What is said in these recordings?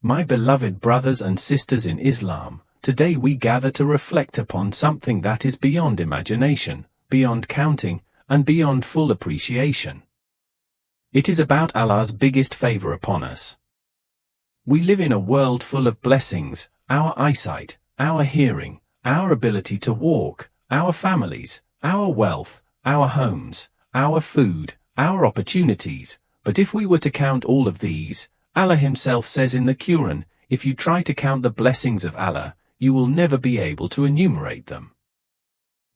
My beloved brothers and sisters in Islam, today we gather to reflect upon something that is beyond imagination, beyond counting, and beyond full appreciation. It is about Allah's biggest favor upon us. We live in a world full of blessings: our eyesight, our hearing, our ability to walk, our families, our wealth, our homes, our food, our opportunities. But if we were to count all of these, Allah Himself says in the Quran, if you try to count the blessings of Allah, you will never be able to enumerate them.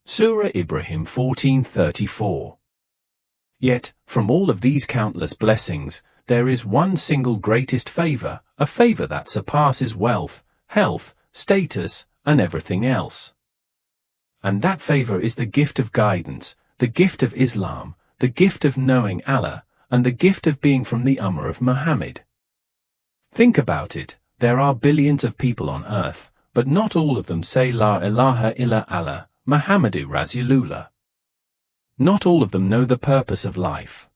Surah Ibrahim 14:34. Yet, from all of these countless blessings, there is one single greatest favor, a favor that surpasses wealth, health, status, and everything else. And that favor is the gift of guidance, the gift of Islam, the gift of knowing Allah, and the gift of being from the Ummah of Muhammad. Think about it, there are billions of people on earth, but not all of them say La ilaha illa Allah, Muhammadu Rasulullah. Not all of them know the purpose of life.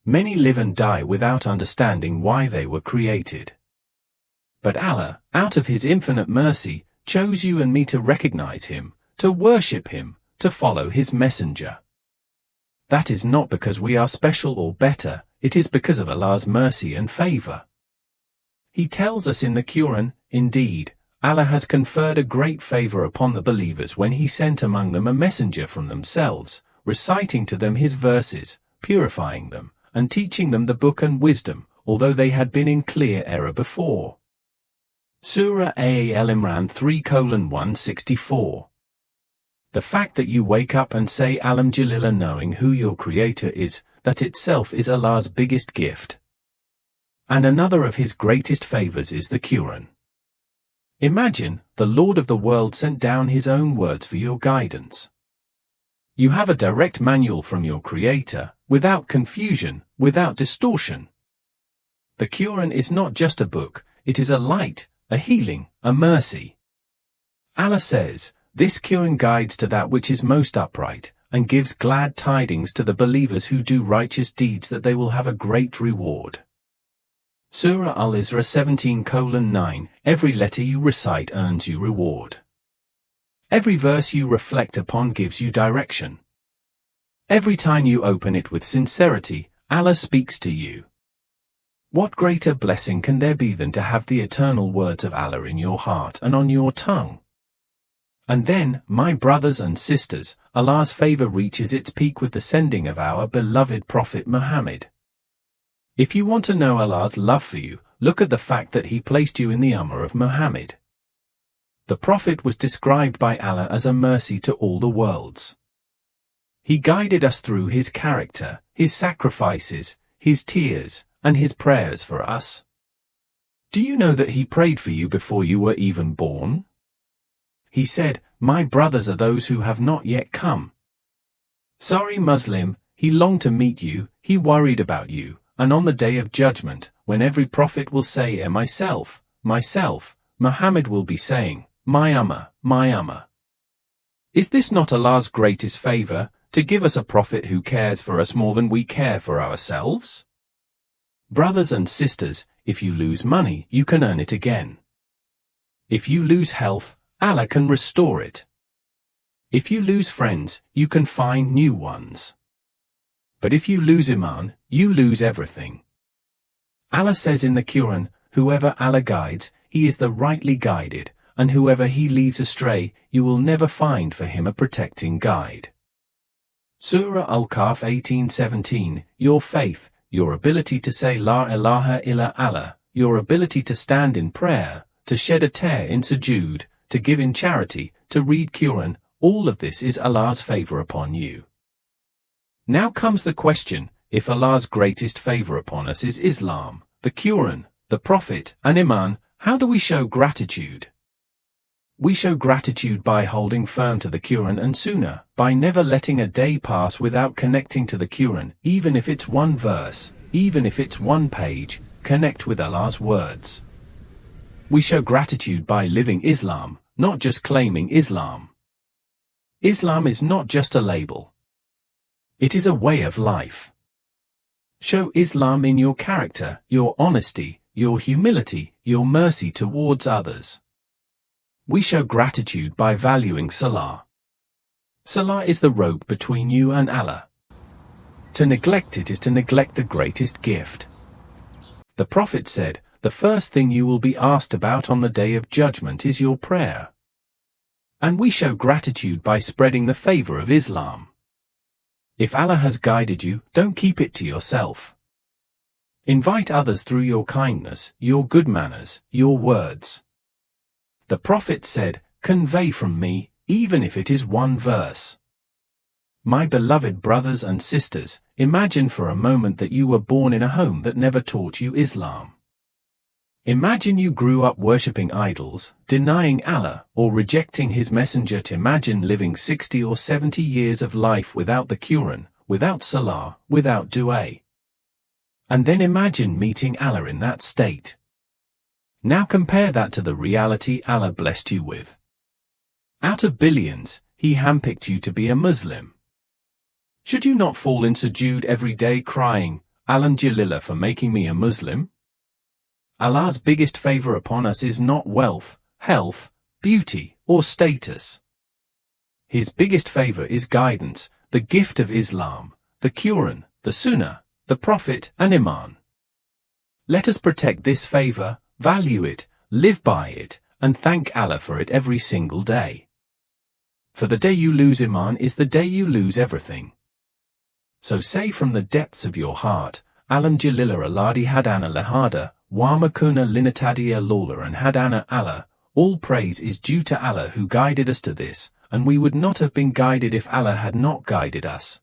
Many live and die without understanding why they were created. But Allah, out of His infinite mercy, chose you and me to recognize Him, to worship Him, to follow His messenger. That is not because we are special or better, it is because of Allah's mercy and favor. He tells us in the Quran, indeed, Allah has conferred a great favor upon the believers when He sent among them a messenger from themselves, reciting to them His verses, purifying them, and teaching them the book and wisdom, although they had been in clear error before. Surah Al-Imran 3:164. The fact that you wake up and say Alhamdulillah knowing who your Creator is, that itself is Allah's biggest gift. And another of His greatest favors is the Quran. Imagine, the Lord of the world sent down His own words for your guidance. You have a direct manual from your Creator, without confusion, without distortion. The Quran is not just a book, it is a light, a healing, a mercy. Allah says, this Quran guides to that which is most upright, and gives glad tidings to the believers who do righteous deeds that they will have a great reward. Surah Al-Isra 17:9. Every letter you recite earns you reward. Every verse you reflect upon gives you direction. Every time you open it with sincerity, Allah speaks to you. What greater blessing can there be than to have the eternal words of Allah in your heart and on your tongue? And then, my brothers and sisters, Allah's favor reaches its peak with the sending of our beloved Prophet Muhammad. If you want to know Allah's love for you, look at the fact that He placed you in the Ummah of Muhammad. The Prophet was described by Allah as a mercy to all the worlds. He guided us through His character, His sacrifices, His tears, and His prayers for us. Do you know that He prayed for you before you were even born? He said, my brothers are those who have not yet come. Sorry Muslim, He longed to meet you, He worried about you, and on the day of judgment, when every prophet will say, myself, myself, Muhammad will be saying, my Ummah, my Ummah. Is this not Allah's greatest favor, to give us a prophet who cares for us more than we care for ourselves? Brothers and sisters, if you lose money, you can earn it again. If you lose health, Allah can restore it. If you lose friends, you can find new ones. But if you lose Iman, you lose everything. Allah says in the Quran, whoever Allah guides, he is the rightly guided, and whoever He leads astray, you will never find for him a protecting guide. Surah Al-Kahf 18:17. Your faith, your ability to say La ilaha illa Allah, your ability to stand in prayer, to shed a tear in sujood, to give in charity, to read Quran, all of this is Allah's favor upon you. Now comes the question, if Allah's greatest favor upon us is Islam, the Quran, the Prophet, and Iman, how do we show gratitude? We show gratitude by holding firm to the Quran and Sunnah, by never letting a day pass without connecting to the Quran, even if it's one verse, even if it's one page, connect with Allah's words. We show gratitude by living Islam, not just claiming Islam. Islam is not just a label. It is a way of life. Show Islam in your character, your honesty, your humility, your mercy towards others. We show gratitude by valuing salah. Salah is the rope between you and Allah. To neglect it is to neglect the greatest gift. The Prophet said, the first thing you will be asked about on the Day of Judgment is your prayer. And we show gratitude by spreading the favor of Islam. If Allah has guided you, don't keep it to yourself. Invite others through your kindness, your good manners, your words. The Prophet said, convey from me, even if it is one verse. My beloved brothers and sisters, imagine for a moment that you were born in a home that never taught you Islam. Imagine you grew up worshipping idols, denying Allah, or rejecting His messenger. Imagine living 60 or 70 years of life without the Quran, without Salah, without Dua. And then imagine meeting Allah in that state. Now compare that to the reality Allah blessed you with. Out of billions, He handpicked you to be a Muslim. Should you not fall in sujood every day crying, Alhamdulillah for making me a Muslim? Allah's biggest favor upon us is not wealth, health, beauty, or status. His biggest favor is guidance, the gift of Islam, the Quran, the Sunnah, the Prophet, and Iman. Let us protect this favor, value it, live by it, and thank Allah for it every single day. For the day you lose Iman is the day you lose everything. So say from the depths of your heart, Alhamdulillah alladhi hadana lahada, wa ma kunna linatadiya lawla, and hadana Allah, all praise is due to Allah who guided us to this, and we would not have been guided if Allah had not guided us.